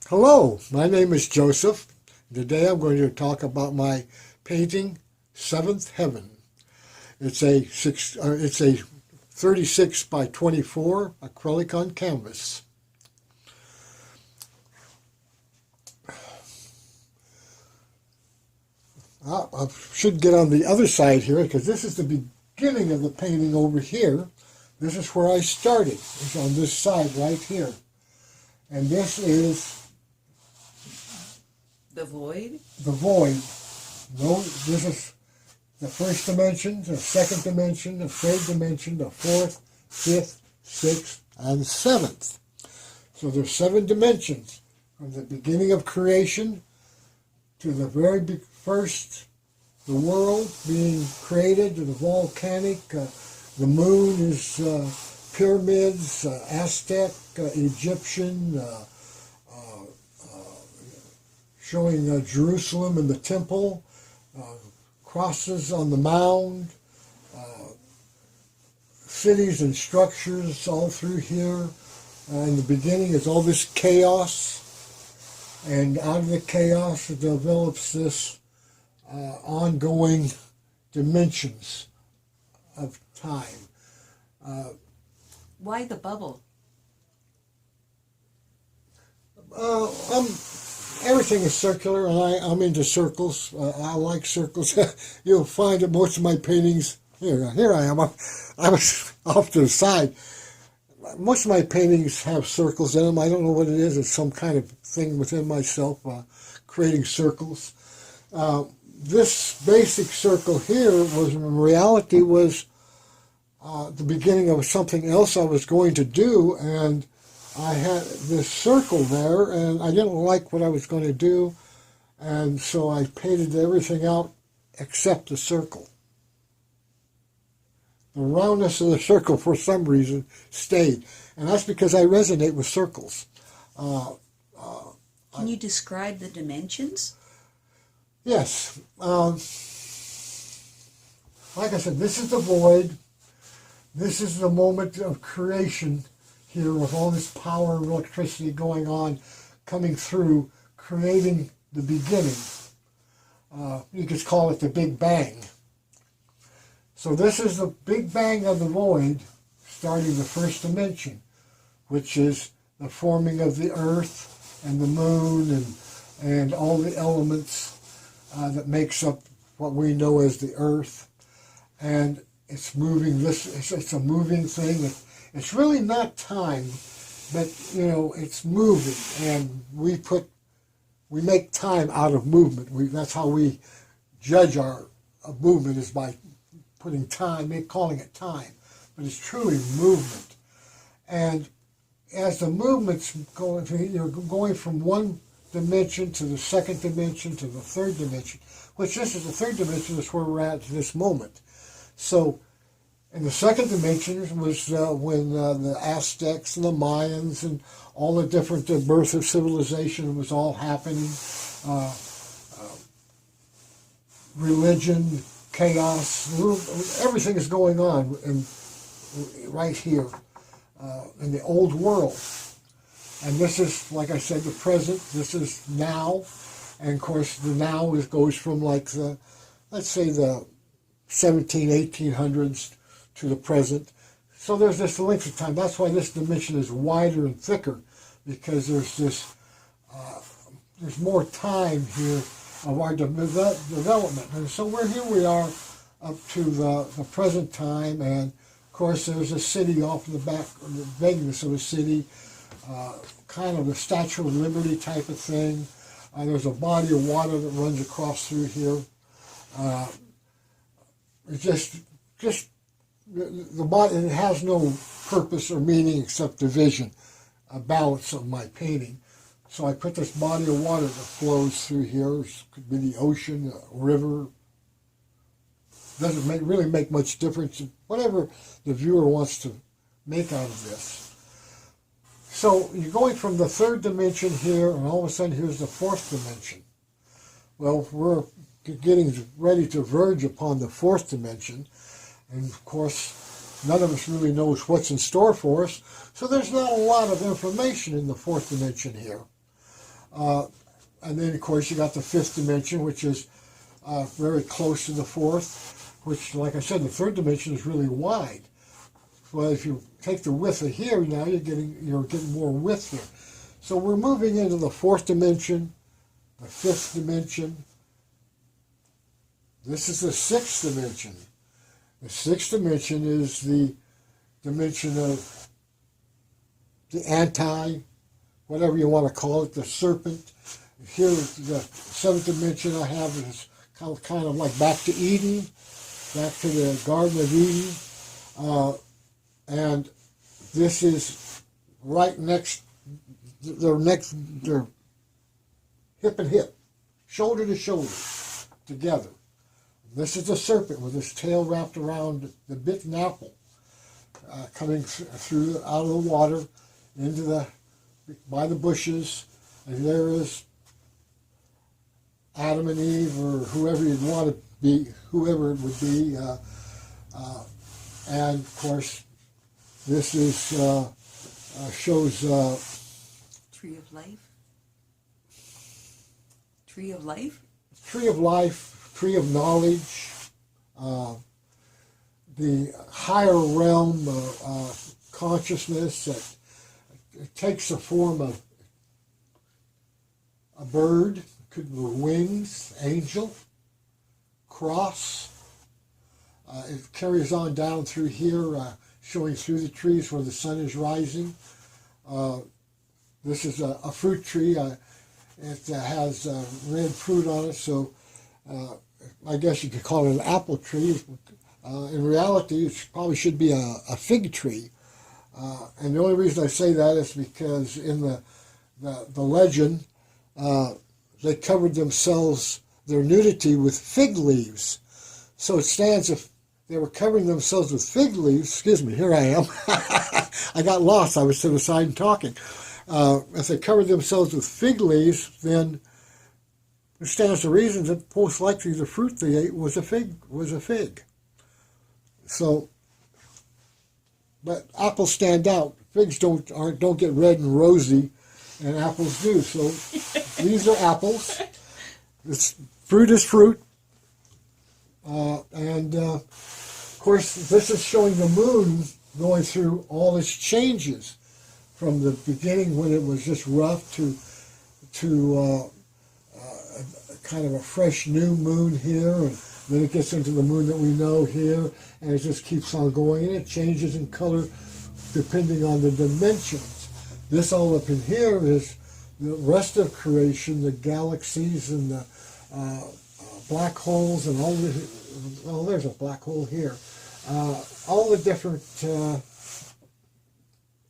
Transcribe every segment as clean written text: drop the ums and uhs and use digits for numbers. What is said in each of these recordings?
Hello, my name is Joseph. Today I'm going to talk about my painting, Seventh Heaven. It's a 36 by 24 acrylic on canvas. I should get on the other side here because this is the beginning of the painting over here. This is where I started. It's on this side right here. And this is the void? The void. No, this is the first dimension, the second dimension, the third dimension, the fourth, fifth, sixth, and seventh. So there's 7 dimensions from the beginning of creation to the very first, the world being created, to the volcanic. The moon is pyramids, Aztec, Egyptian, showing Jerusalem and the temple, crosses on the mound, cities and structures all through here. In the beginning is all this chaos, and out of the chaos it develops this ongoing dimensions of time. Why the bubble? Everything is circular, and I'm into circles. I like circles. You'll find that most of my paintings, here I am, I was off to the side. Most of my paintings have circles in them. I don't know what it is. It's some kind of thing within myself, creating circles. This basic circle here was, in reality, was the beginning of something else I was going to do, and I had this circle there, and I didn't like what I was going to do, and so I painted everything out except the circle. The roundness of the circle, for some reason, stayed, and that's because I resonate with circles. Can you describe the dimensions? Yes. Like I said, this is the void. This is the moment of creation here, with all this power and electricity going on, coming through, creating the beginning. You could call it the Big Bang. So this is the Big Bang of the void, starting the first dimension, which is the forming of the earth and the moon and all the elements that makes up what we know as the earth. And it's moving, it's a moving thing. It's really not time, but it's moving, and we make time out of movement. That's how we judge our movement, is by putting time, calling it time, but it's truly movement. And as the movement's going, you're going from one dimension to the second dimension to the third dimension, which this is the third dimension. Is where we're at this moment. So. And the second dimension was when the Aztecs and the Mayans and all the different birth of civilization was all happening. Religion, chaos, everything is going on right here in the old world. And this is, like I said, the present. This is now. And of course, the now goes from like let's say the 1800s to the present. So there's this length of time. That's why this dimension is wider and thicker, because there's more time here of our development. And so here we are up to the present time, and of course there's a city off in the back, the vagueness of a city, kind of a Statue of Liberty type of thing. There's a body of water that runs across through here. It's just the body, it has no purpose or meaning except division, a balance of my painting. So I put this body of water that flows through here. It could be the ocean, a river. Doesn't really make much difference. Whatever the viewer wants to make out of this. So you're going from the third dimension here, and all of a sudden here's the fourth dimension. Well, we're getting ready to verge upon the fourth dimension. And of course, none of us really knows what's in store for us, so there's not a lot of information in the fourth dimension here. And then, of course, you got the fifth dimension, which is very close to the fourth, which, like I said, the third dimension is really wide. Well, if you take the width of here, now you're getting more width here. So we're moving into the fourth dimension, the fifth dimension. This is the sixth dimension. The sixth dimension is the dimension of the anti, whatever you want to call it, the serpent. Here, the seventh dimension I have is kind of like back to Eden, back to the Garden of Eden. And this is right next, they're hip and hip, shoulder to shoulder, together. This is the serpent with his tail wrapped around the bitten apple, coming through out of the water by the bushes, and there is Adam and Eve, or whoever you'd want to be, whoever it would be, and of course, this is shows Tree of life. Tree of life. Tree of life, tree of knowledge, the higher realm consciousness that takes the form of a bird, could be wings, angel, cross. It carries on down through here, showing through the trees where the sun is rising. This is a fruit tree. It has red fruit on it, so I guess you could call it an apple tree. In reality, it probably should be a fig tree. And the only reason I say that is because in the legend, they covered themselves, their nudity, with fig leaves. So it stands, if they were covering themselves with fig leaves, excuse me, here I am. I got lost, I was to the side and talking. If they covered themselves with fig leaves, then it stands to reason that most likely the fruit they ate was a fig. So, but apples stand out. Figs don't get red and rosy, and apples do. So these are apples. This fruit is fruit, and of course this is showing the moon going through all its changes from the beginning when it was just rough to kind of a fresh new moon here, and then it gets into the moon that we know here, and it just keeps on going, and it changes in color depending on the dimensions. This all up in here is the rest of creation, the galaxies and the black holes and all the, well, there's a black hole here. All the different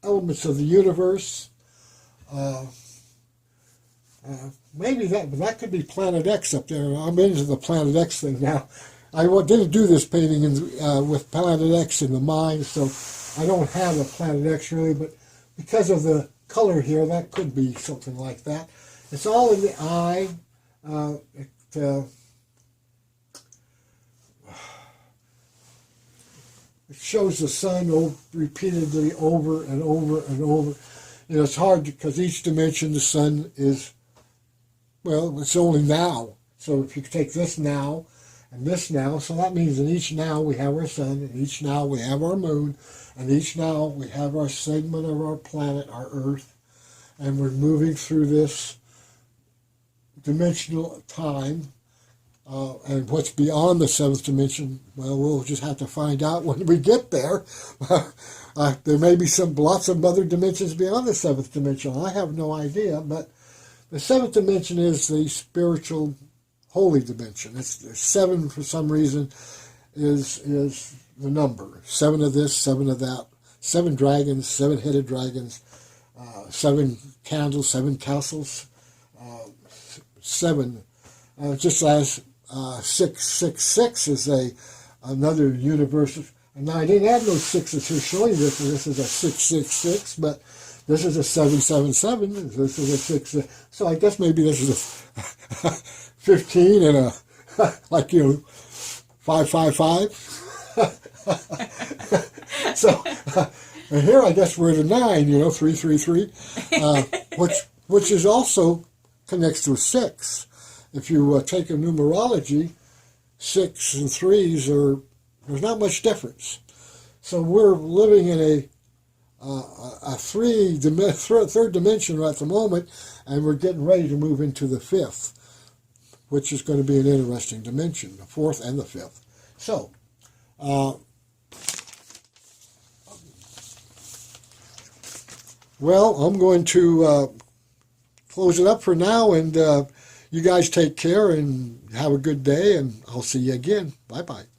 elements of the universe. Maybe that could be Planet X up there. I'm into the Planet X thing now. I didn't do this painting with Planet X in the mind, so I don't have a Planet X really, but because of the color here, that could be something like that. It's all in the eye. It shows the sun repeatedly over and over and over. You know, it's hard because each dimension the sun is, well, it's only now. So if you take this now and this now, so that means in each now we have our sun, and each now we have our moon, and each now we have our segment of our planet, our Earth, and we're moving through this dimensional time. And what's beyond the seventh dimension, well, we'll just have to find out when we get there. There may be lots of other dimensions beyond the seventh dimension. I have no idea, but the seventh dimension is the spiritual holy dimension. It's seven for some reason is the number. 7 of this, 7 of that. 7 dragons, 7-headed dragons, 7 candles, 7 castles, 7. Just as 666 is another universe. And now I didn't have no sixes here showing this. This is a 666, but this is a 777. This is a 6. So I guess maybe this is a 15 and a 555. So and here I guess we're at a 9. 333, which is also connects to a 6. If you take a numerology, 6 and 3s there's not much difference. So we're living in a third dimension at the moment, and we're getting ready to move into the 5th, which is going to be an interesting dimension, the 4th and the 5th. So, well, I'm going to close it up for now, and you guys take care and have a good day, and I'll see you again. Bye-bye.